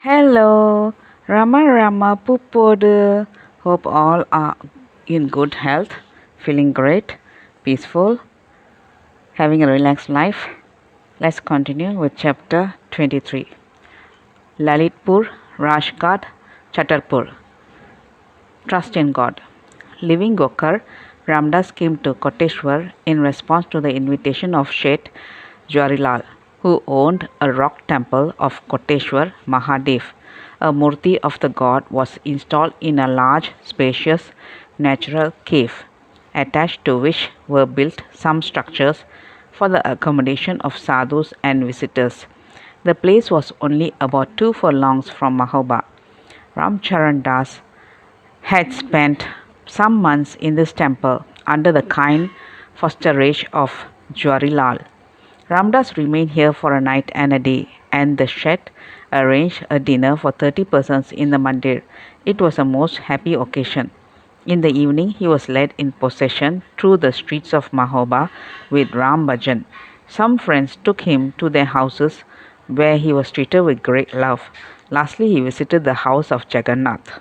Hello, Rama Rama Pupodu. Hope all are in good health, feeling great, peaceful, having a relaxed life. Let's continue with chapter 23. Lalitpur-Rajghad-Chhattarpur. Trust in God. Leaving Gokar, Ramdas came to Koteshwar in response to the invitation of Sheth Jawaharlal, who owned a rock temple of Koteshwar Mahadev. A murti of the god was installed in a large, spacious, natural cave, attached to which were built some structures for the accommodation of sadhus and visitors. The place was only about 2 furlongs from Mahoba. Ramcharan Das had spent some months in this temple under the kind fosterage of Jawaharlal. Ramdas remained here for a night and a day, and the Sheth arranged a dinner for 30 persons in the mandir. It was a most happy occasion. In the evening, he was led in procession through the streets of Mahoba with Ram Bhajan. Some friends took him to their houses where he was treated with great love. Lastly, he visited the house of Jagannath.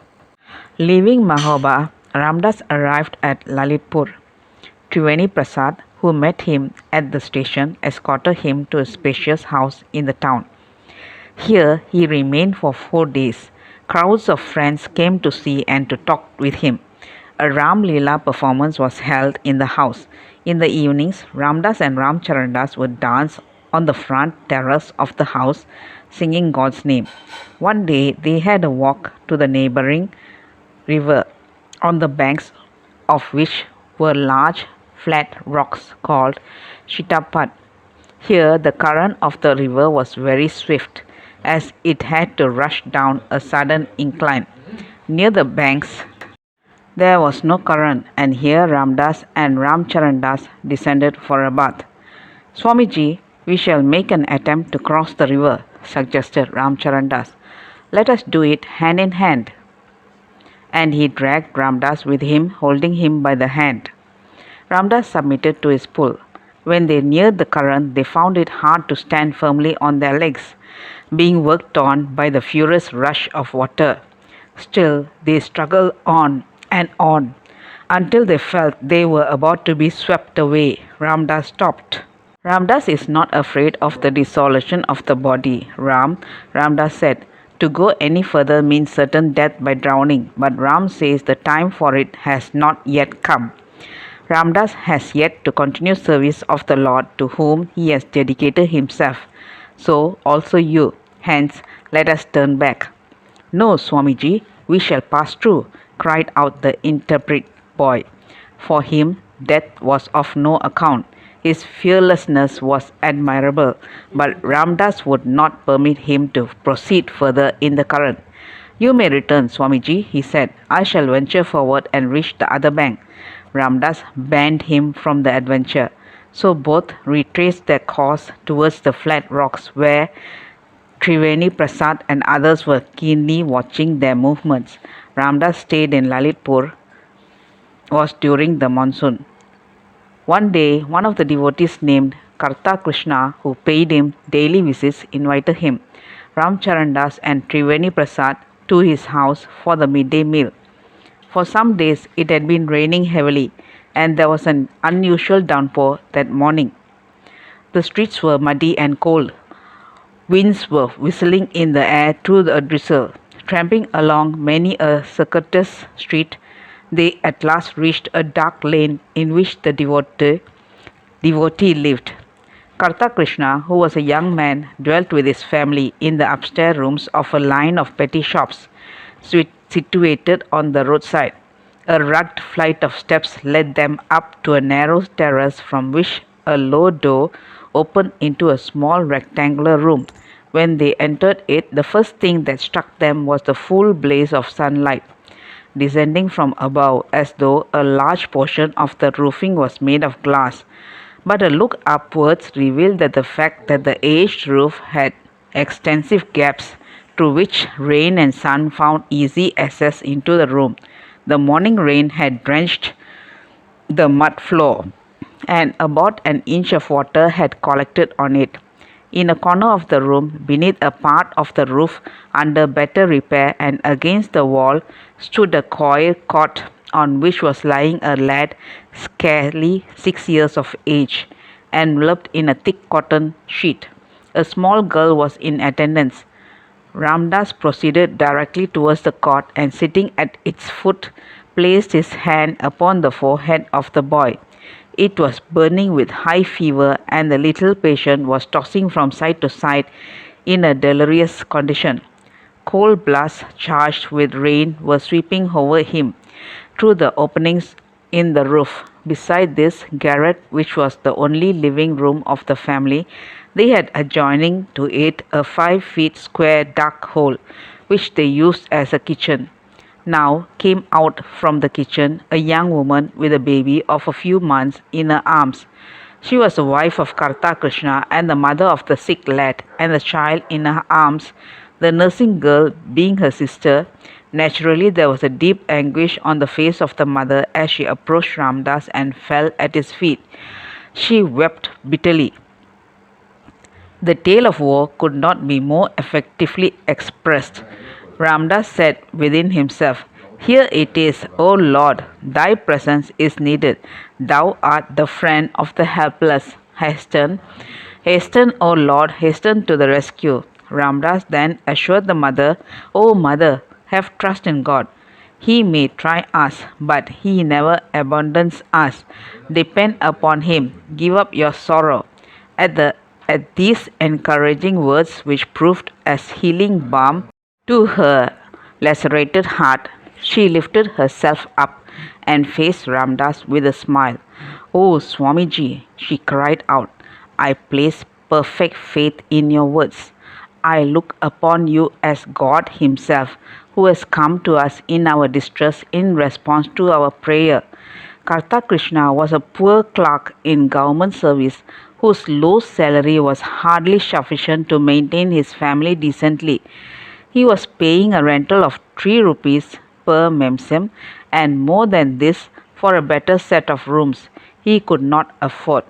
Leaving Mahoba, Ramdas arrived at Lalitpur. Triveni Prasad, who met him at the station, escorted him to a spacious house in the town. Here he remained for 4 days. Crowds of friends came to see and to talk with him. A Ram Leela performance was held in the house. In the evenings, Ramdas and Ramcharandas would dance on the front terrace of the house, singing God's name. One day they had a walk to the neighboring river, on the banks of which were large flat rocks called Shitapat. Here the current of the river was very swift, as it had to rush down a sudden incline. Near the banks there was no current, and here Ramdas and Ramcharandas descended for a bath. Swamiji, we shall make an attempt to cross the river, suggested Ramcharandas. Let us do it hand in hand. And he dragged Ramdas with him, holding him by the hand. Ramdas submitted to his pull. When they neared the current, they found it hard to stand firmly on their legs, being worked on by the furious rush of water. Still, they struggled on and on until they felt they were about to be swept away. Ramdas stopped. Ramdas is not afraid of the dissolution of the body. Ramdas said, to go any further means certain death by drowning, but Ram says the time for it has not yet come. Ramdas has yet to continue service of the Lord to whom he has dedicated himself. So also you. Hence, let us turn back. No, Swamiji, we shall pass through, cried out the interpret boy. For him, death was of no account. His fearlessness was admirable, but Ramdas would not permit him to proceed further in the current. You may return, Swamiji, he said. I shall venture forward and reach the other bank. Ramdas banned him from the adventure. So both retraced their course towards the flat rocks where Triveni Prasad and others were keenly watching their movements. Ramdas stayed in Lalitpur was during the monsoon. One day, one of the devotees named Karta Krishna, who paid him daily visits, invited him, Ramcharandas and Triveni Prasad, to his house for the midday meal. For some days it had been raining heavily, and there was an unusual downpour that morning. The streets were muddy and cold. Winds were whistling in the air through the drizzle. Tramping along many a circuitous street, they at last reached a dark lane in which the devotee lived. Karta Krishna, who was a young man, dwelt with his family in the upstairs rooms of a line of petty shops situated on the roadside. A rugged flight of steps led them up to a narrow terrace from which a low door opened into a small rectangular room. When they entered it, the first thing that struck them was the full blaze of sunlight descending from above, as though a large portion of the roofing was made of glass. But a look upwards revealed that the fact that the aged roof had extensive gaps through which rain and sun found easy access into the room. The morning rain had drenched the mud floor, and about an inch of water had collected on it. In a corner of the room, beneath a part of the roof under better repair and against the wall, stood a coir cot on which was lying a lad scarcely 6 years of age, enveloped in a thick cotton sheet. A small girl was in attendance. Ramdas proceeded directly towards the cot and sitting at its foot, placed his hand upon the forehead of the boy. It was burning with high fever, and the little patient was tossing from side to side in a delirious condition. Cold blasts charged with rain were sweeping over him through the openings in the roof. Beside this garret, which was the only living room of the family, they had adjoining to it a 5 feet square dark hole, which they used as a kitchen. Now came out from the kitchen a young woman with a baby of a few months in her arms. She was the wife of Karta Krishna and the mother of the sick lad, and the child in her arms, the nursing girl being her sister. Naturally, there was a deep anguish on the face of the mother as she approached Ramdas and fell at his feet. She wept bitterly. The tale of woe could not be more effectively expressed. Ramdas said within himself, "Here it is, O Lord, thy presence is needed. Thou art the friend of the helpless. Hasten, hasten, O Lord, hasten to the rescue." Ramdas then assured the mother, "O mother, have trust in God. He may try us, but he never abandons us. Depend upon him. Give up your sorrow." At these encouraging words, which proved as healing balm to her lacerated heart, she lifted herself up and faced Ramdas with a smile. "Oh, Swamiji," she cried out, "I place perfect faith in your words. I look upon you as God Himself, who has come to us in our distress in response to our prayer." Karta Krishna was a poor clerk in government service whose low salary was hardly sufficient to maintain his family decently. He was paying a rental of 3 rupees per memsem, and more than this for a better set of rooms he could not afford.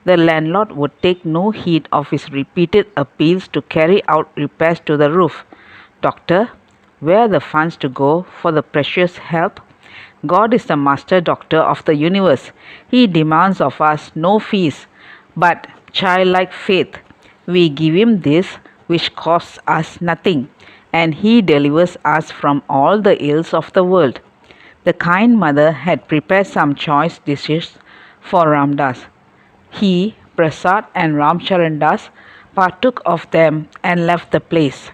The landlord would take no heed of his repeated appeals to carry out repairs to the roof. "Doctor, where are the funds to go for the precious help? God is the master doctor of the universe. He demands of us no fees, but childlike faith. We give him this, which costs us nothing, and he delivers us from all the ills of the world." The kind mother had prepared some choice dishes for Ramdas. He, Prasad, and Ramcharandas partook of them and left the place.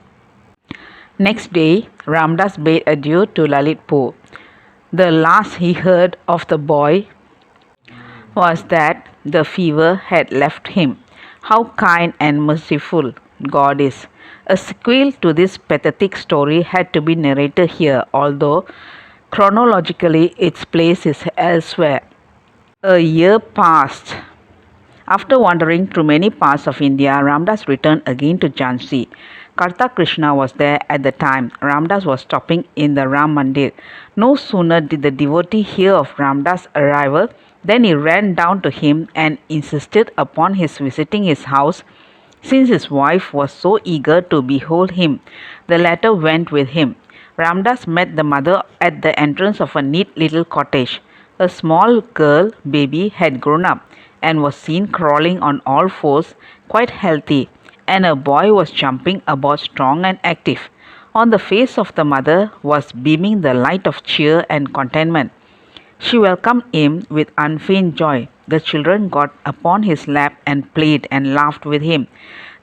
Next day, Ramdas bade adieu to Lalitpur. The last he heard of the boy was that the fever had left him. How kind and merciful God is! A sequel to this pathetic story had to be narrated here, although chronologically its place is elsewhere. A year passed. After wandering through many parts of India, Ramdas returned again to Jhansi. Karta Krishna was there at the time. Ramdas was stopping in the Ram Mandir. No sooner did the devotee hear of Ramdas' arrival than he ran down to him and insisted upon his visiting his house, since his wife was so eager to behold him. The latter went with him. Ramdas met the mother at the entrance of a neat little cottage. A small girl baby had grown up and was seen crawling on all fours, quite healthy, and a boy was jumping about strong and active. On the face of the mother was beaming the light of cheer and contentment. She welcomed him with unfeigned joy. The children got upon his lap and played and laughed with him.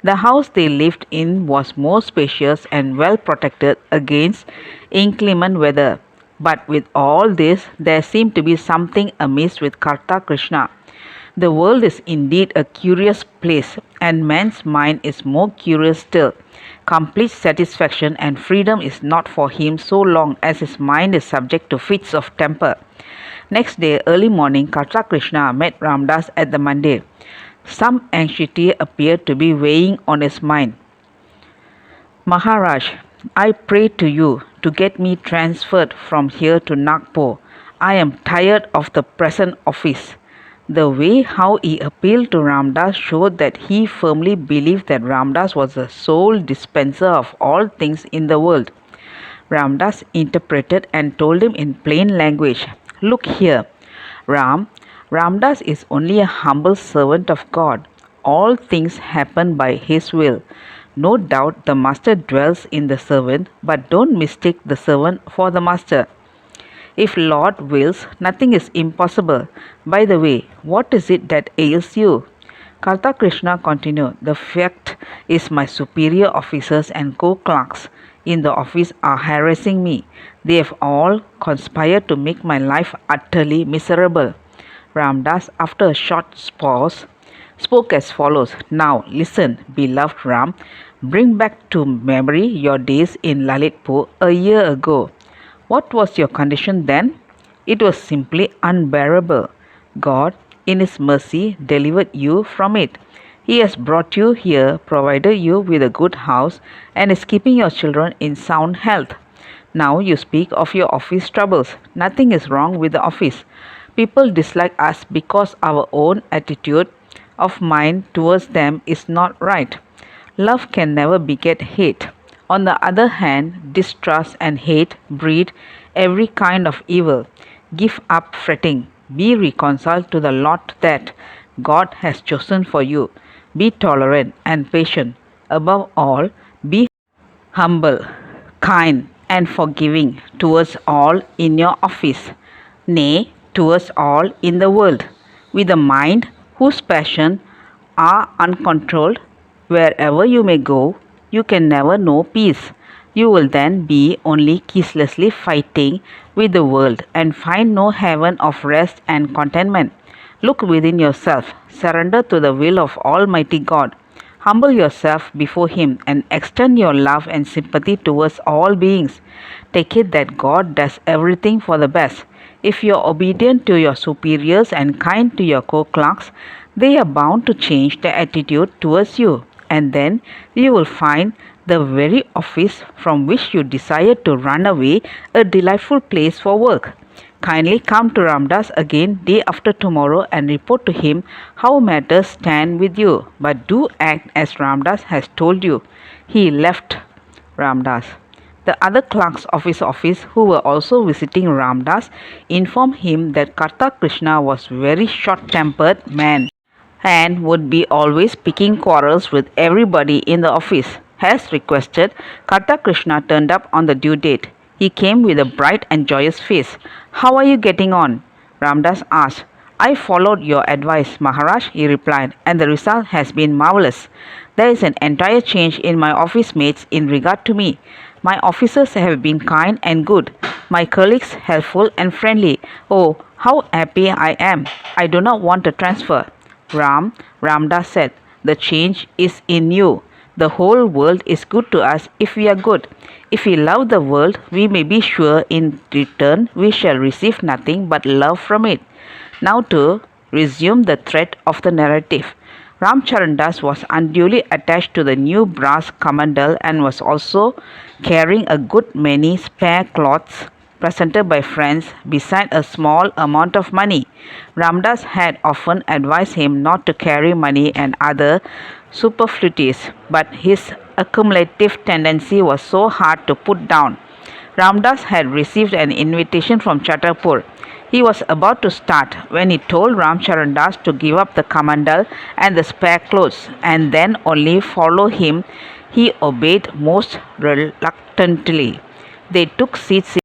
The house they lived in was more spacious and well protected against inclement weather. But with all this, there seemed to be something amiss with Karta Krishna. The world is indeed a curious place, and man's mind is more curious still. Complete satisfaction and freedom is not for him so long as his mind is subject to fits of temper. Next day, early morning, Karta Krishna met Ramdas at the mandir. Some anxiety appeared to be weighing on his mind. "Maharaj, I pray to you to get me transferred from here to Nagpur. I am tired of the present office. The way how he appealed to Ramdas showed that he firmly believed that Ramdas was the sole dispenser of all things in the world. Ramdas interpreted and told him in plain language, "Look here, Ram, Ramdas is only a humble servant of God. All things happen by his will. No doubt the master dwells in the servant, but don't mistake the servant for the master. If Lord wills, nothing is impossible. By the way, what is it that ails you?" Karta Krishna continued, "The fact is my superior officers and co-clerks in the office are harassing me. They have all conspired to make my life utterly miserable." Ramdas, after a short pause, spoke as follows. "Now listen, beloved Ram. Bring back to memory your days in Lalitpur a year ago. What was your condition then? It was simply unbearable. God, in His mercy, delivered you from it. He has brought you here, provided you with a good house, and is keeping your children in sound health. Now you speak of your office troubles. Nothing is wrong with the office. People dislike us because our own attitude of mind towards them is not right. Love can never beget hate. On the other hand, distrust and hate breed every kind of evil. Give up fretting. Be reconciled to the lot that God has chosen for you. Be tolerant and patient. Above all, be humble, kind, and forgiving towards all in your office, nay, towards all in the world, with a mind whose passions are uncontrolled. Wherever you may go, you can never know peace. You will then be only ceaselessly fighting with the world and find no haven of rest and contentment. Look within yourself, surrender to the will of Almighty God. Humble yourself before Him and extend your love and sympathy towards all beings. Take it that God does everything for the best. If you are obedient to your superiors and kind to your co-clerks, they are bound to change their attitude towards you, and then you will find the very office from which you desire to run away a delightful place for work. Kindly come to Ramdas again day after tomorrow and report to him how matters stand with you. But do act as Ramdas has told you." He left Ramdas. The other clerks of his office, who were also visiting Ramdas, informed him that Karta Krishna was a very short-tempered man and would be always picking quarrels with everybody in the office. As requested, Karta Krishna turned up on the due date. He came with a bright and joyous face. "How are you getting on?" Ramdas asked. "I followed your advice, Maharaj," he replied, "and the result has been marvelous. There is an entire change in my office mates in regard to me. My officers have been kind and good, my colleagues helpful and friendly. Oh, how happy I am! I do not want a transfer." Ramdas said, "The change is in you. The whole world is good to us if we are good. If we love the world, we may be sure in return we shall receive nothing but love from it." Now to resume the thread of the narrative. Ramcharan Das was unduly attached to the new brass kamandal and was also carrying a good many spare cloths presented by friends, beside a small amount of money. Ramdas had often advised him not to carry money and other superfluities, but his accumulative tendency was so hard to put down. Ramdas had received an invitation from Chhattarpur. He was about to start when he told Ramcharan Das to give up the kamandal and the spare clothes and then only follow him. He obeyed most reluctantly. They took seats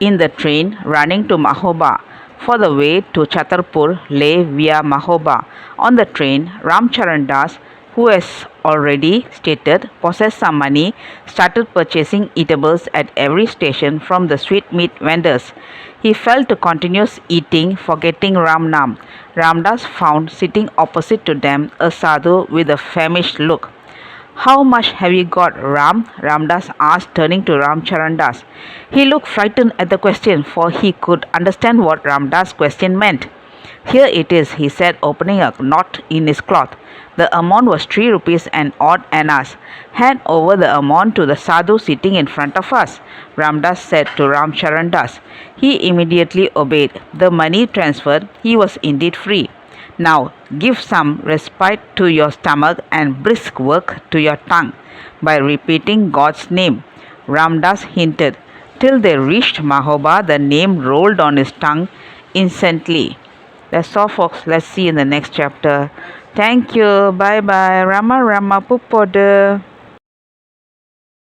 in the train running to Mahoba, for the way to Chhattarpur lay via Mahoba. On the train, Ramcharan Das, who, as already stated, possessed some money, started purchasing eatables at every station from the sweetmeat vendors. He fell to continuous eating, forgetting Ramnam. Ramdas found sitting opposite to them a sadhu with a famished look. "How much have you got, Ram?" Ramdas asked, turning to Ramcharan Das. He looked frightened at the question, for he could understand what Ramdas' question meant. Here it is, he said, opening a knot in his cloth. The amount was 3 rupees and odd annas. Hand over the amount to the sadhu sitting in front of us, Ramdas said to Ram Charan Das. He immediately obeyed. The money transferred, he was indeed free. Now give some respite to your stomach and brisk work to your tongue by repeating God's name, Ramdas hinted. Till they reached Mahoba, the name rolled on his tongue incessantly. That's all, folks. Let's see in the next chapter. Thank you. Bye bye. Rama Rama Pupodu.